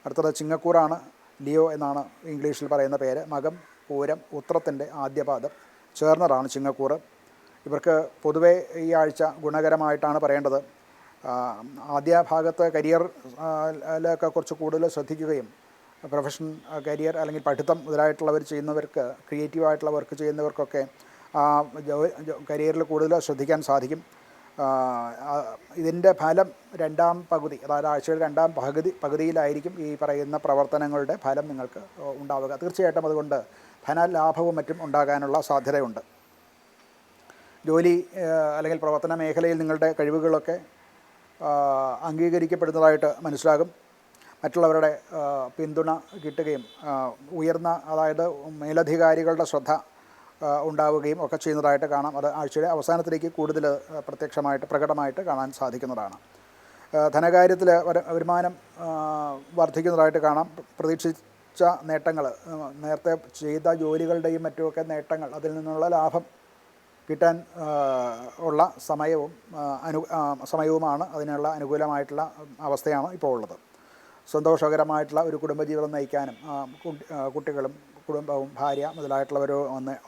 അടുത്തത് ചിങ്ങക്കൂറാണ്. ലിയോ എന്നാണ് ഇംഗ്ലീഷിൽ പറയുന്ന പേര്. മകം, പൂരം, ഉത്രത്തിൻ്റെ ആദ്യപാദം ചേർന്നതാണ് ചിങ്ങക്കൂറ്. ഇവർക്ക് പൊതുവേ ഈ ആഴ്ച ഗുണകരമായിട്ടാണ് പറയേണ്ടത്. ആദ്യ ഭാഗത്ത് കരിയറിലൊക്കെ കുറച്ച് കൂടുതൽ ശ്രദ്ധിക്കുകയും പ്രൊഫഷൻ, കരിയർ അല്ലെങ്കിൽ പഠിത്തം മുതലായിട്ടുള്ളവർ ചെയ്യുന്നവർക്ക്, ക്രിയേറ്റീവായിട്ടുള്ള വർക്ക് ചെയ്യുന്നവർക്കൊക്കെ കരിയറിൽ കൂടുതൽ ശ്രദ്ധിക്കാൻ സാധിക്കും. ഇതിൻ്റെ ഫലം രണ്ടാം പകുതി, അതായത് ആഴ്ചയുടെ രണ്ടാം പകുതിയിലായിരിക്കും ഈ പറയുന്ന പ്രവർത്തനങ്ങളുടെ ഫലം നിങ്ങൾക്ക് ഉണ്ടാവുക. തീർച്ചയായിട്ടും അതുകൊണ്ട് ധനലാഭവും മറ്റും ഉണ്ടാകാനുള്ള സാധ്യതയുണ്ട്. ജോലി അല്ലെങ്കിൽ പ്രവർത്തന മേഖലയിൽ നിങ്ങളുടെ കഴിവുകളൊക്കെ അംഗീകരിക്കപ്പെടുന്നതായിട്ട് മനസ്സിലാകും. മറ്റുള്ളവരുടെ പിന്തുണ കിട്ടുകയും ഉയർന്ന, അതായത് മേലധികാരികളുടെ ശ്രദ്ധ ഉണ്ടാവുകയും ഒക്കെ ചെയ്യുന്നതായിട്ട് കാണാം. അത് ആഴ്ചയുടെ അവസാനത്തിലേക്ക് കൂടുതൽ പ്രകടമായിട്ട് കാണാൻ സാധിക്കുന്നതാണ്. ധനകാര്യത്തിൽ വരുമാനം വർദ്ധിക്കുന്നതായിട്ട് കാണാം. പ്രതീക്ഷിച്ച നേട്ടങ്ങൾ, നേരത്തെ ചെയ്ത ജോലികളുടെയും മറ്റുമൊക്കെ നേട്ടങ്ങൾ, അതിൽ നിന്നുള്ള ലാഭം കിട്ടാൻ ഉള്ള സമയവുമാണ്. അതിനുള്ള അനുകൂലമായിട്ടുള്ള അവസ്ഥയാണ് ഇപ്പോൾ ഉള്ളത്. സന്തോഷകരമായിട്ടുള്ള ഒരു കുടുംബജീവിതം നയിക്കാനും കുട്ടികളും കുടുംബവും ഭാര്യ മുതലായിട്ടുള്ളവരോ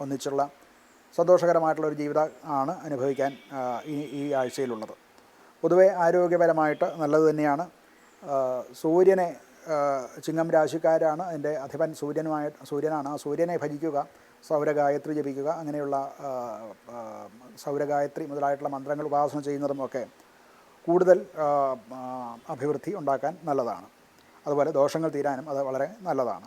ഒന്നിച്ചുള്ള സന്തോഷകരമായിട്ടുള്ളൊരു ജീവിതം ആണ് അനുഭവിക്കാൻ ഈ ആഴ്ചയിലുള്ളത്. പൊതുവെ ആരോഗ്യപരമായിട്ട് നല്ലത് തന്നെയാണ്. സൂര്യനെ, ചിങ്ങം രാശിക്കാരാണ്, അതിൻ്റെ അധിപൻ സൂര്യനാണ്. ആ സൂര്യനെ ഭജിക്കുക, സൗരഗായത്രി ജപിക്കുക, അങ്ങനെയുള്ള സൗരഗായത്രി മുതലായിട്ടുള്ള മന്ത്രങ്ങൾ ഉപാസന ചെയ്യുന്നതും ഒക്കെ കൂടുതൽ അഭിവൃദ്ധി ഉണ്ടാക്കാൻ നല്ലതാണ്. അതുപോലെ ദോഷങ്ങൾ തീരാനും അത് വളരെ നല്ലതാണ്.